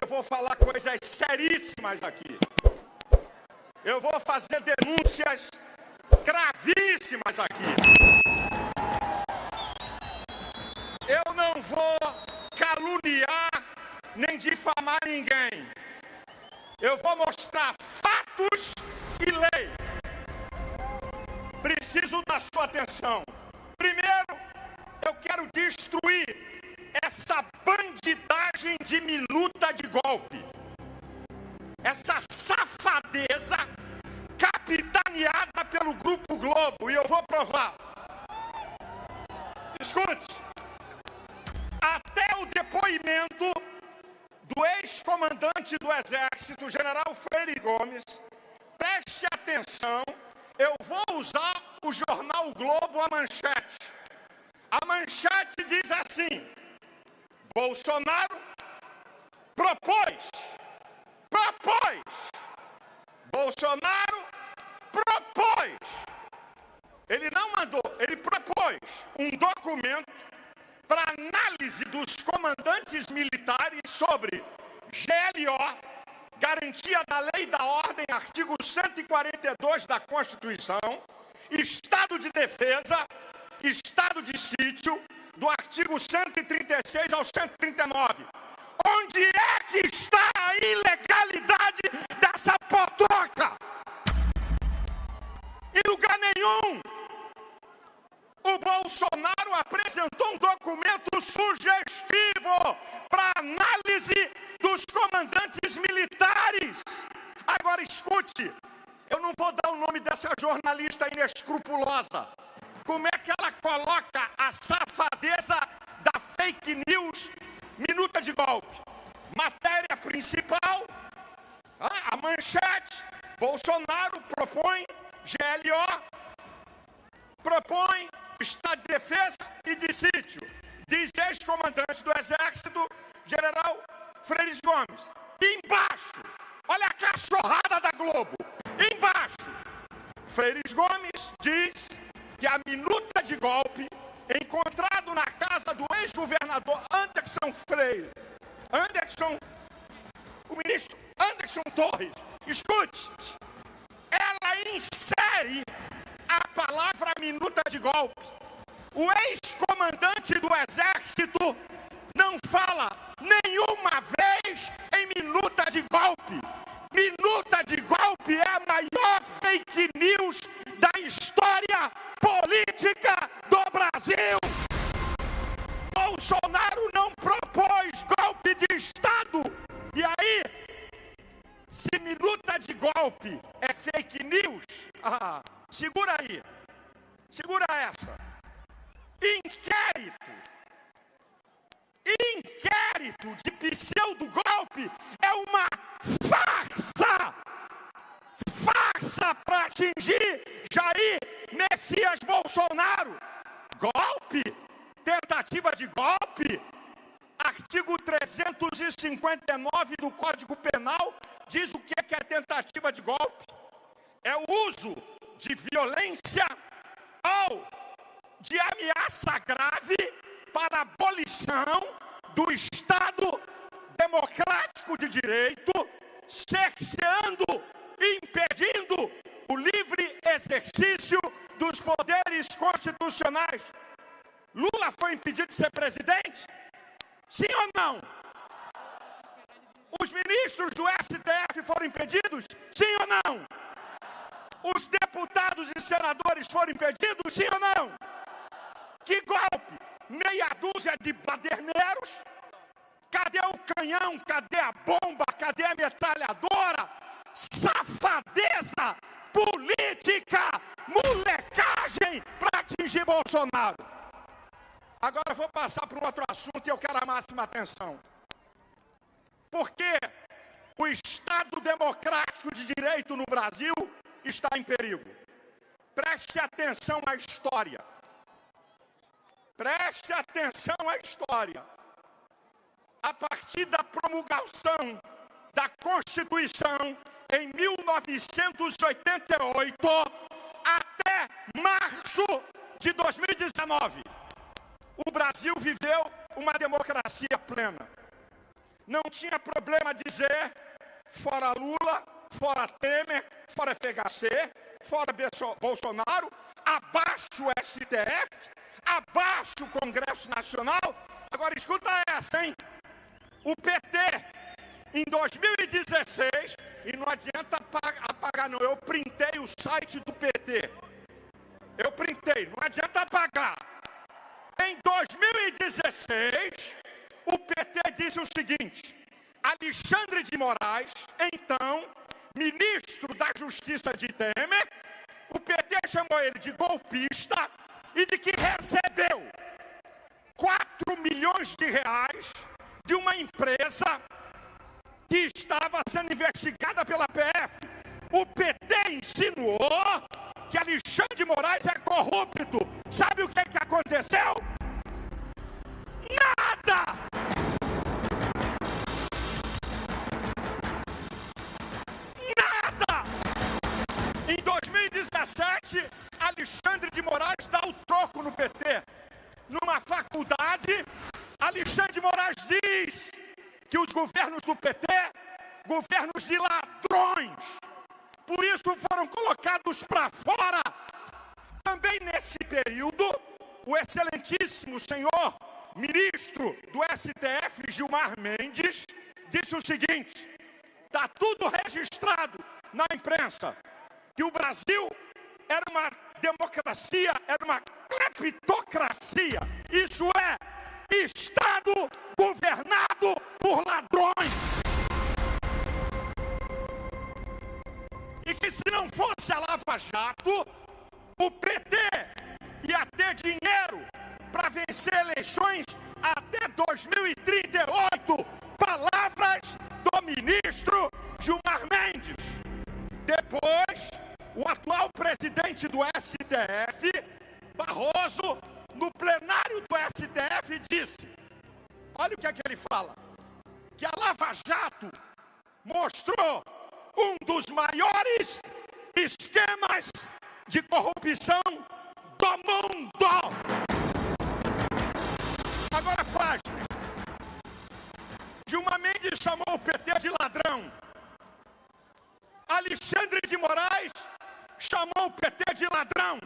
Eu vou falar coisas seríssimas aqui. Eu vou fazer denúncias gravíssimas aqui. Eu não vou caluniar nem difamar ninguém. Eu vou mostrar fatos e lei. Preciso da sua atenção. Primeiro, eu quero destruir essa bandidagem de minuta de golpe. Essa safadeza capitaneada pelo Grupo Globo. E eu vou provar. Escute. Até o depoimento do ex-comandante do Exército, general Freire Gomes, preste atenção, eu vou usar o jornal o Globo, a manchete. A manchete diz assim: Bolsonaro propôs, Bolsonaro propôs, ele não mandou, ele propôs um documento para análise dos comandantes militares sobre GLO, garantia da lei e da ordem, artigo 142 da Constituição, estado de defesa, estado de sítio, do artigo 136 ao 139. Onde é que está a ilegalidade dessa potroca? Em lugar nenhum. O Bolsonaro apresentou um documento sugestivo para análise dos comandantes militares. Agora escute, eu não vou dar o nome dessa jornalista inescrupulosa. Como é que ela coloca a safadeza da fake news, minuta de golpe? Matéria principal, a manchete: Bolsonaro propõe GLO, propõe estado de defesa e de sítio, diz ex-comandante do Exército, general Freire Gomes. Embaixo, olha a cachorrada da Globo, embaixo, Freire Gomes diz que a minuta de golpe encontrado na casa do ex-governador Anderson Freire, o ministro Anderson Torres, escute, ela insere a palavra minuta de golpe. O ex-comandante do Exército não fala nenhuma vez em minuta de golpe. Minuta de golpe é a maior fake news da história política do Brasil. Bolsonaro não propôs golpe de Estado. E aí, se minuta de golpe é fake news, segura aí, segura essa. Inquérito de pseudo-golpe é uma farsa para atingir Jair Messias Bolsonaro. Golpe, tentativa de golpe, artigo 359 do Código Penal diz o que é tentativa de golpe. É o uso de violência ou de ameaça grave para a abolição do Estado democrático de direito, cerceando e impedindo o livre exercício dos poderes constitucionais. Lula foi impedido de ser presidente? Sim ou não? Os ministros do STF foram impedidos? Sim ou não? Os deputados e senadores foram impedidos? Sim ou não? Que golpe? Meia dúzia de baderneiros? Cadê o canhão? Cadê a bomba? Cadê a metralhadora? Safadeza política, molecagem para atingir Bolsonaro. Agora eu vou passar para um outro assunto e eu quero a máxima atenção. Porque o Estado democrático de direito no Brasil está em perigo. Preste atenção à história. Preste atenção à história. A partir da promulgação da Constituição em 1988 até março de 2019, o Brasil viveu uma democracia plena. não tinha problema dizer fora Lula, fora Temer, fora FHC, fora Bolsonaro, abaixo o STF, abaixo o Congresso Nacional. Agora escuta essa, hein? O PT, em 2016, e não adianta apagar não, eu printei o site do PT. Eu printei, não adianta apagar. Em 2016, o PT disse o seguinte: Alexandre de Moraes, então ministro da Justiça de Temer, o PT chamou ele de golpista e de que recebeu 4 milhões de reais de uma empresa que estava sendo investigada pela PF. O PT insinuou que Alexandre de Moraes é corrupto. Sabe o que aconteceu? Nada! Nada! Em 2017, Alexandre de Moraes dá o troco no PT. Numa faculdade, Alexandre de Moraes diz que os governos do PT, governos de ladrões, por isso foram colocados para fora. Também nesse período, o excelentíssimo senhor ministro do STF, Gilmar Mendes, disse o seguinte: está tudo registrado na imprensa, que o Brasil era uma democracia, era uma cleptocracia, isso é, Estado governado por ladrões. E que se não fosse a Lava Jato, o PT ia ter dinheiro para vencer eleições até 2038. Palavras do ministro Gilmar Mendes. Depois, o atual presidente do STF, Barroso, no plenário do STF, disse, olha o que é que ele fala, que a Lava Jato mostrou um dos maiores esquemas de corrupção do mundo. Agora, página. Gilmar Mendes chamou o PT de ladrão. Alexandre de Moraes chamou o PT de ladrão.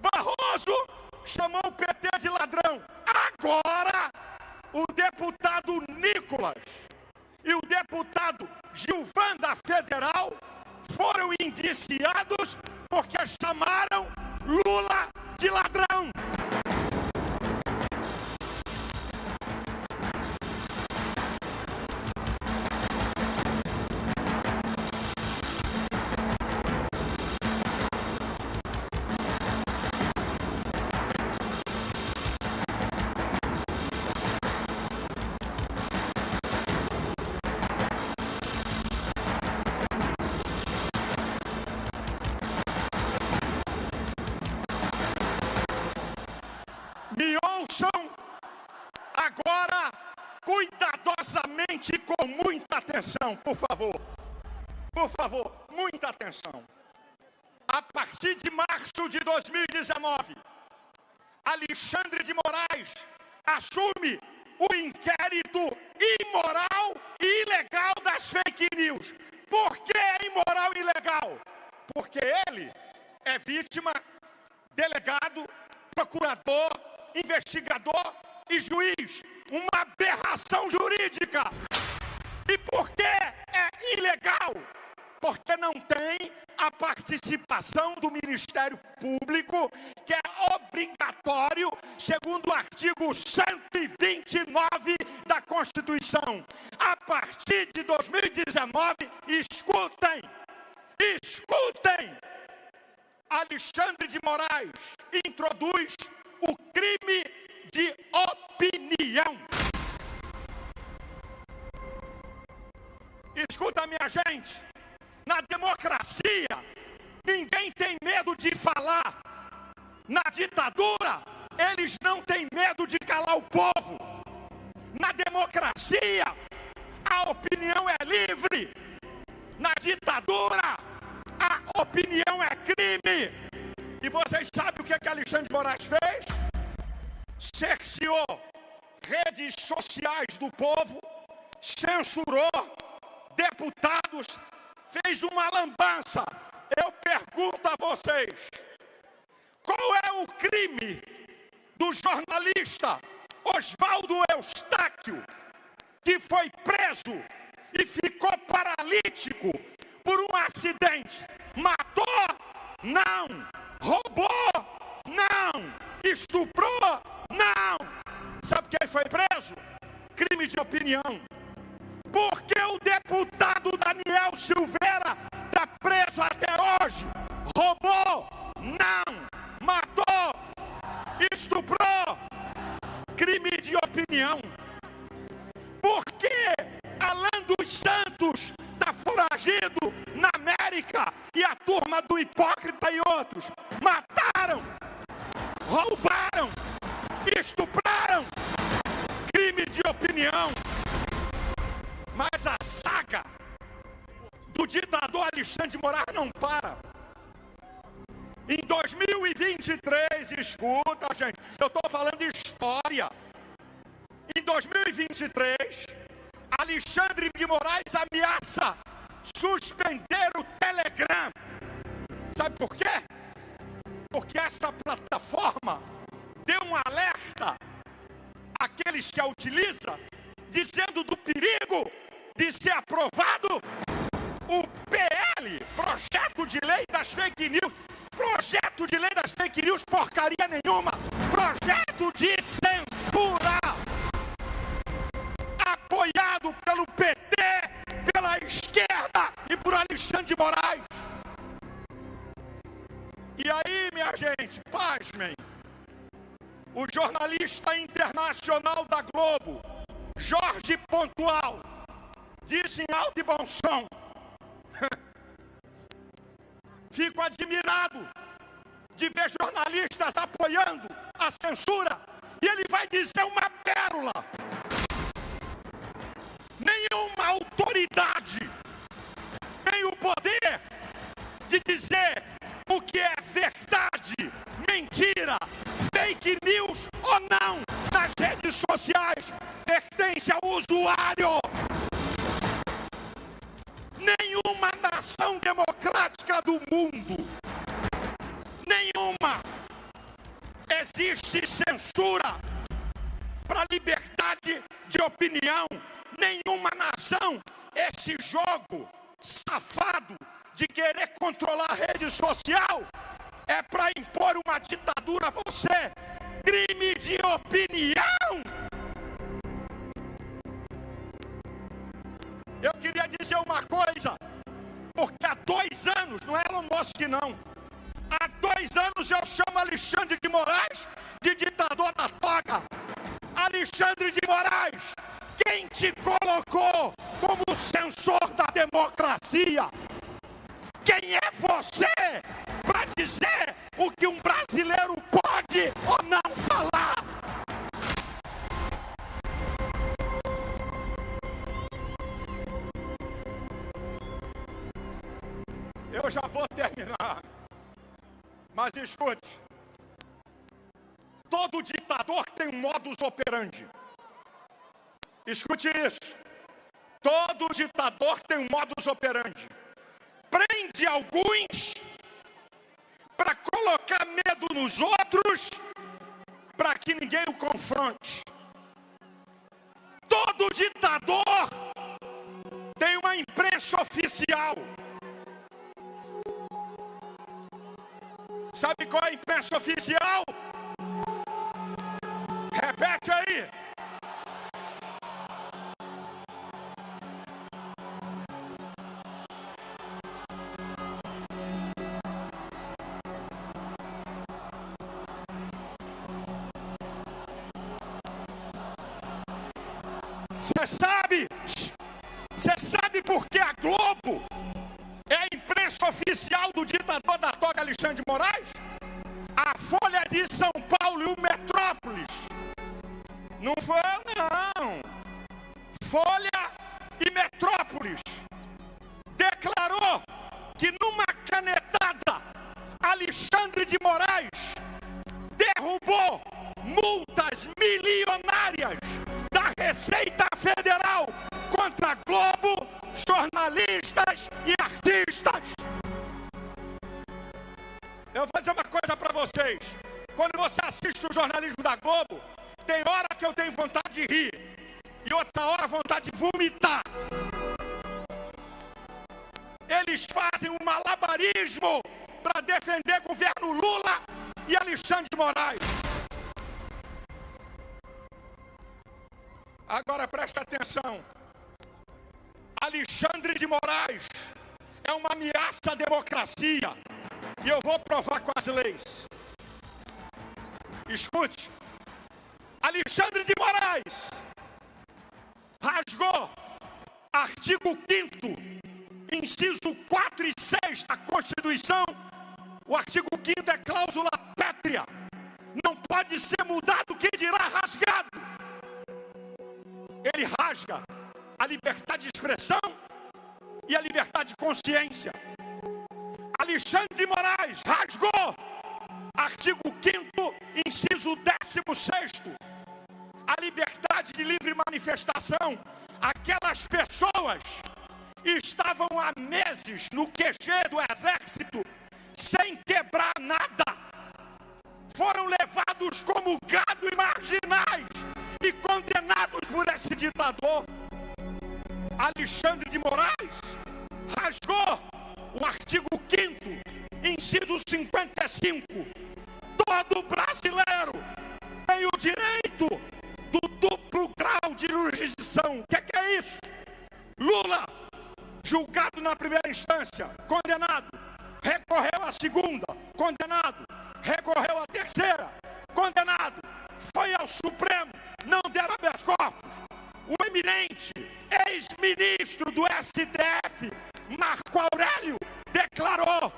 Barroso chamou o PT de ladrão. Agora, o deputado Nicolas e o deputado Gilvan da Federal foram indiciados porque chamaram Lula de ladrão. Me ouçam agora cuidadosamente, com muita atenção, por favor. Por favor, muita atenção. A partir de março de 2019, Alexandre de Moraes assume o inquérito imoral e ilegal das fake news. Por que é imoral e ilegal? Porque ele é vítima, delegado, procurador, investigador e juiz. Uma aberração jurídica. E por que é ilegal? Porque não tem a participação do Ministério Público, que é obrigatório, segundo o artigo 129 da Constituição. A partir de 2019, escutem, Alexandre de Moraes introduz o crime de opinião. Escuta, minha gente, na democracia, ninguém tem medo de falar. Na ditadura, eles não têm medo de calar o povo. Na democracia, a opinião é livre. Na ditadura, a opinião é crime. E vocês sabem o que Alexandre de Moraes fez? Cerceou redes sociais do povo, censurou deputados, fez uma lambança. Eu pergunto a vocês, qual é o crime do jornalista Oswaldo Eustáquio, que foi preso e ficou paralítico por um acidente? Matou? Não. Roubou? Não. Estuprou? Não. Sabe por que ele foi preso? Crime de opinião. Porque o deputado Daniel Silveira está preso até hoje? Roubou? Não. Matou? Estuprou? Crime de opinião. Porque Alan dos Santos está foragido na América e a turma do Hipócrita e outros mataram, roubaram, estupraram. Crime de opinião. Mas a saga do ditador Alexandre de Moraes não para. Em 2023, escuta, gente, eu estou falando de história. Em 2023, Alexandre de Moraes ameaça suspender o Telegram. Sabe por quê? Porque essa plataforma deu um alerta àqueles que a utilizam, dizendo do perigo de ser aprovado o PL, Projeto de Lei das Fake News. Projeto de Lei das Fake News, porcaria nenhuma. Projeto de censura, apoiado pelo PT, pela esquerda e por Alexandre de Moraes. E aí, minha gente, pasmem, o jornalista internacional da Globo, Jorge Pontual, disse em alto e bom som: fico admirado de ver jornalistas apoiando a censura. E ele vai dizer uma pérola: nenhuma autoridade tem o poder de dizer o que é verdade, mentira, fake news ou não nas redes sociais. Pertence ao usuário. Nenhuma nação democrática do mundo, nenhuma, existe censura para liberdade de opinião. Nenhuma nação. Esse jogo safado de querer controlar a rede social é para impor uma ditadura a você. Crime de opinião. Eu queria dizer uma coisa, porque há 2 anos, não é Elon Musk não, há 2 anos eu chamo Alexandre de Moraes de ditador da toga. Alexandre de Moraes, quem te colocou como censor da democracia? Quem é você para dizer o que um brasileiro pode ou não falar? Eu já vou terminar, mas escute, todo ditador tem um modus operandi. Escute isso, todo ditador tem um modus operandi. Prende alguns para colocar medo nos outros, para que ninguém o confronte. Todo ditador tem uma imprensa oficial. Sabe qual é a imprensa oficial? Repete aí. Você sabe por que a Globo é a imprensa oficial do ditador da toga Alexandre de Moraes? A Folha de São Paulo e o Metrópolis. Não foi, não. Folha e Metrópolis declarou que numa canetada Alexandre de Moraes derrubou multas milionárias da Receita Federal jornalistas e artistas. Eu vou dizer uma coisa para vocês. Quando você assiste o jornalismo da Globo, tem hora que eu tenho vontade de rir e outra hora vontade de vomitar. Eles fazem um malabarismo para defender o governo Lula e Alexandre de Moraes. Agora preste atenção. Alexandre de Moraes é uma ameaça à democracia. E eu vou provar com as leis. Escute. Alexandre de Moraes rasgou artigo 5º, inciso 4 e 6 da Constituição. O artigo 5º é cláusula pétrea. Não pode ser mudado, quem dirá rasgado. Ele rasga a liberdade de expressão e a liberdade de consciência. Alexandre de Moraes rasgou artigo 5º, inciso 16º, a liberdade de livre manifestação. Aquelas pessoas estavam há meses no QG do Exército sem quebrar nada. Foram levados como gado e marginais e condenados por esse ditador. Alexandre de Moraes rasgou o artigo 5º, inciso 55. Todo brasileiro tem o direito do duplo grau de jurisdição. O que é isso? Lula, julgado na primeira instância, condenado, recorreu à segunda, condenado, recorreu à terceira, condenado, foi ao Supremo, não deram habeas corpus. O eminente ex-ministro do STF, Marco Aurélio, declarou: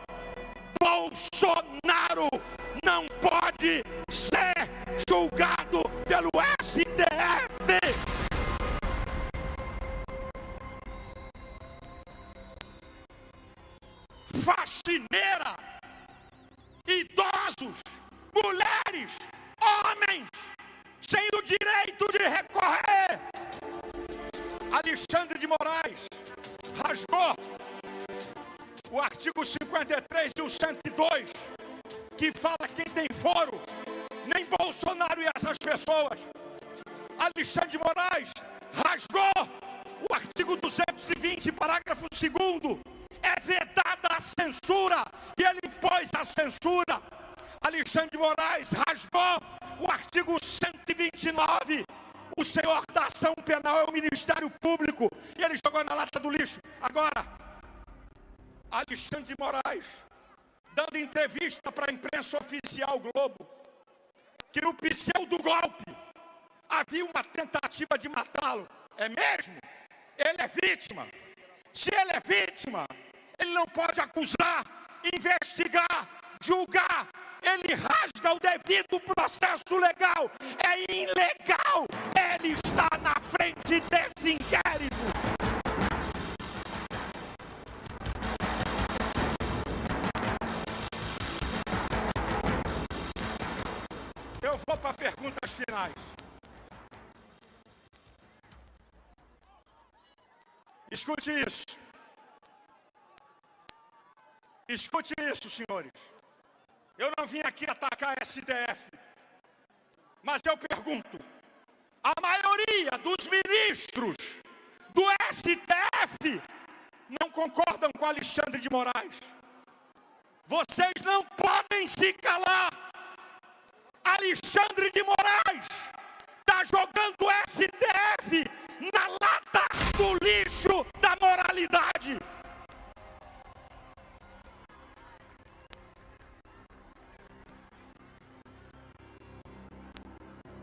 Bolsonaro não pode ser julgado pelo STF. Faxineira, idosos, mulheres, homens, sem o direito de recorrer. Alexandre de Moraes rasgou o artigo 53 e o 102, que fala quem tem foro, nem Bolsonaro e essas pessoas. Alexandre de Moraes rasgou o artigo 220, parágrafo 2º, é vedada a censura, e ele impôs a censura. Alexandre de Moraes rasgou o artigo 129, o senhor da ação penal é o Ministério Público, e ele jogou na lata do lixo. Agora, Alexandre de Moraes, dando entrevista para a imprensa oficial Globo, que no pseudo-golpe havia uma tentativa de matá-lo. É mesmo? Ele é vítima. Se ele é vítima, ele não pode acusar, investigar, julgar. Ele rasga o devido processo legal. É ilegal. Ele está na frente desse inquérito. Eu vou para perguntas finais. Escute isso. Escute isso, senhores. Eu não vim aqui atacar a STF, mas eu pergunto: a maioria dos ministros do STF não concordam com Alexandre de Moraes. Vocês não podem se calar. Alexandre de Moraes está jogando o STF na lata do lixo da moralidade.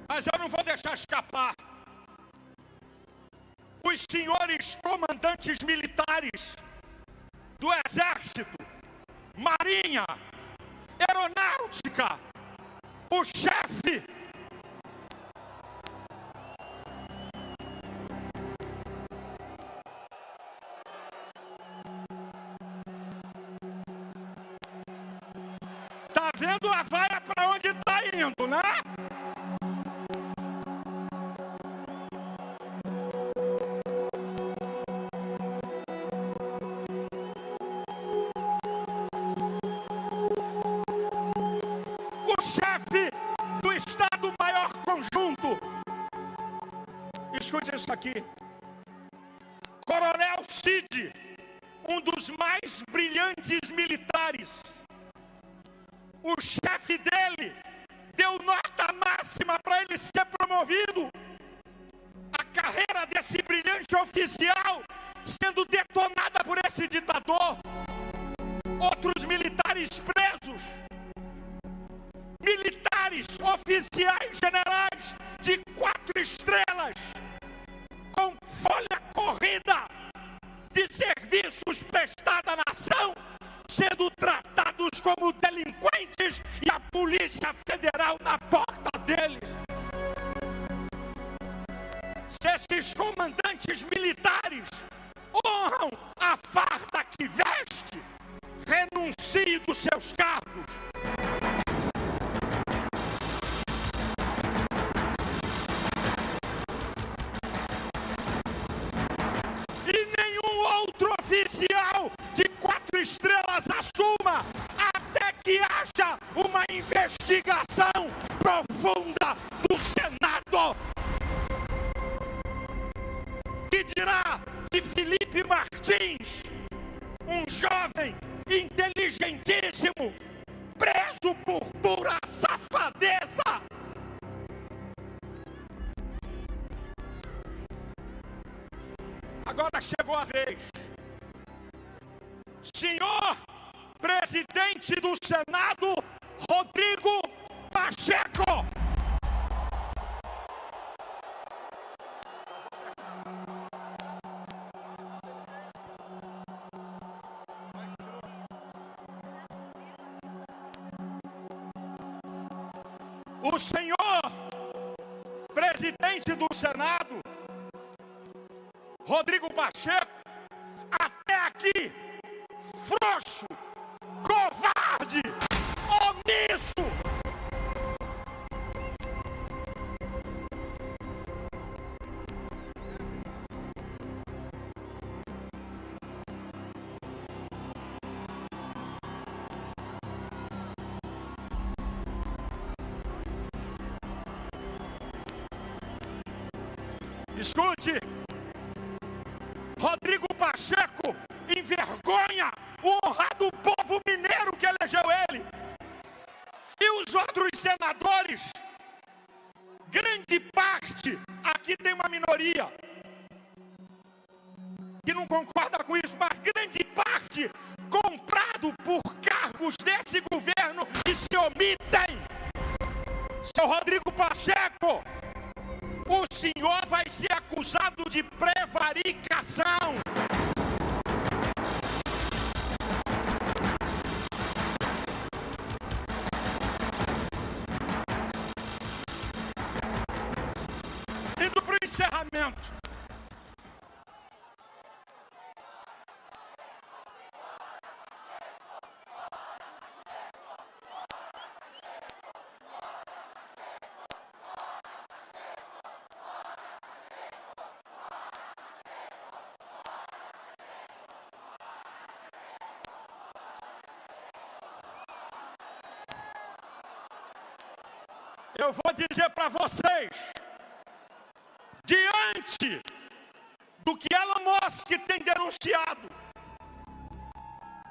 Mas eu não vou deixar escapar. Os senhores comandantes militares do Exército, Marinha, Aeronáutica, o chefe tá vendo a vaia para onde tá indo, né? Escute isso aqui. Coronel Cid, um dos mais brilhantes militares, o chefe dele deu nota máxima para ele ser promovido. A carreira desse brilhante oficial sendo detonada por esse ditador. Outros militares presos. Militares, oficiais, generais de 4 estrelas, com folha corrida de serviços prestados à nação, sendo tratados como delinquentes e a Polícia Federal na porta deles. Se esses comandantes militares honram a farda que veste, renuncie dos seus cargos. E nenhum outro oficial de 4 estrelas assuma até que haja uma investigação profunda do Senado. Que dirá de Felipe Martins, um jovem inteligentíssimo, preso por pura safadeza? Agora chegou a vez. Senhor presidente do Senado, Rodrigo Pacheco. O senhor presidente do Senado, Rodrigo Pacheco, até aqui, frouxo, covarde, omisso. Escute, Rodrigo Pacheco envergonha o honrado povo mineiro que elegeu ele. E os outros senadores, grande parte, aqui tem uma minoria que não concorda com isso, mas grande parte comprado por cargos desse governo que se omitem. Seu Rodrigo Pacheco, o senhor vai ser acusado de prevaricação. Indo para o encerramento. Eu vou dizer para vocês, diante do que Elon Musk tem denunciado,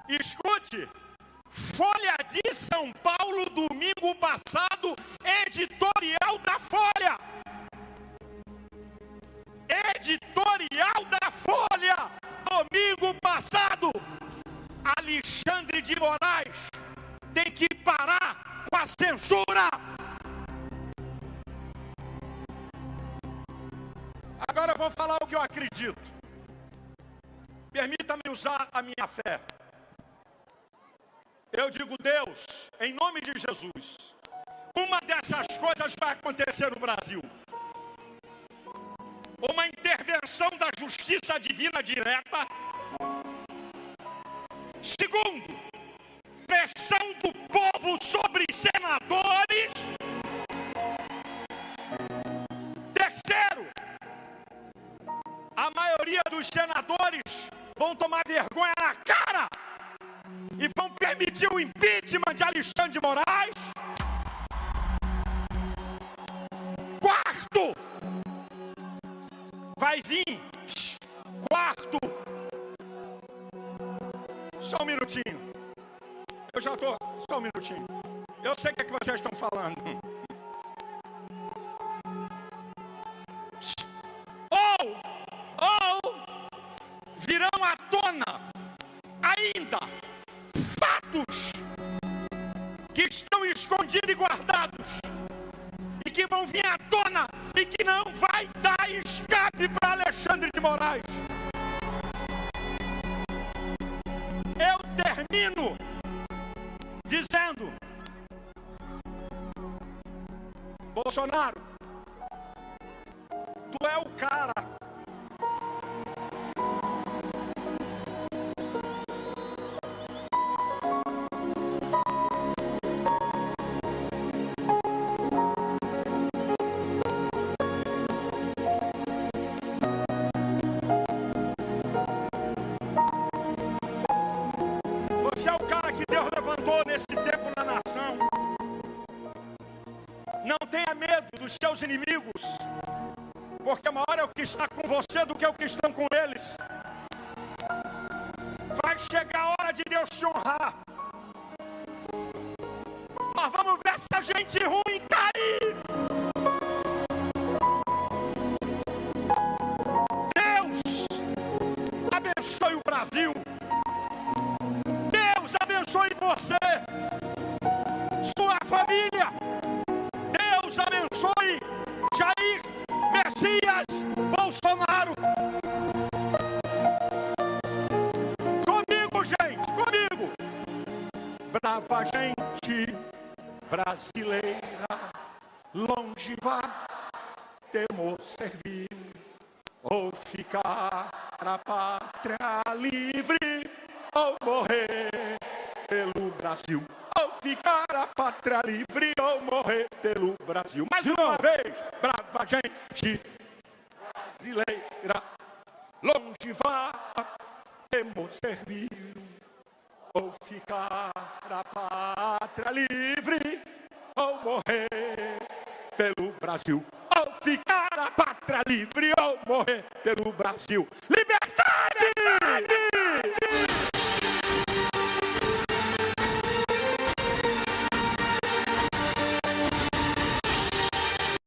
escute, Folha de São Paulo, domingo passado, editorial da Folha. Editorial da Folha, domingo passado, Alexandre de Moraes tem que parar com a censura. Agora eu vou falar o que eu acredito. Permita-me usar a minha fé. Eu digo, Deus, em nome de Jesus, uma dessas coisas vai acontecer no Brasil. Uma intervenção da justiça divina direta. Segundo, pressão do povo sobre senadores. Terceiro, a maioria dos senadores vão tomar vergonha na cara e vão permitir o impeachment de Alexandre de Moraes. Quarto, vai vir quarto. Só um minutinho. Eu já estou, só um minutinho. Eu sei o que é que vocês estão falando. Ou virão à tona ainda fatos que estão escondidos e guardados e que vão vir à tona e que não vai dar escape para Alexandre de Moraes. Eu termino dizendo: Bolsonaro, tu é o cara que Deus levantou nesse tempo na nação. Não tenha medo dos seus inimigos, porque maior é o que está com você do que o que estão com eles. Vai chegar a hora de Deus te honrar. Nós vamos ver essa gente ruim cair. Deus abençoe o Brasil. Abençoe você, sua família. Deus abençoe Jair Messias Bolsonaro. Comigo, gente, comigo. Brava gente brasileira, longe vá, temor servir, ou ficar a pátria livre, ou morrer pelo Brasil, ou ficar a pátria livre, ou morrer pelo Brasil. Mais uma vez, brava gente brasileira, longe vá, temos servir, ou ficar a pátria livre, ou morrer pelo Brasil, ou ficar a pátria livre, ou morrer pelo Brasil. Liberdade!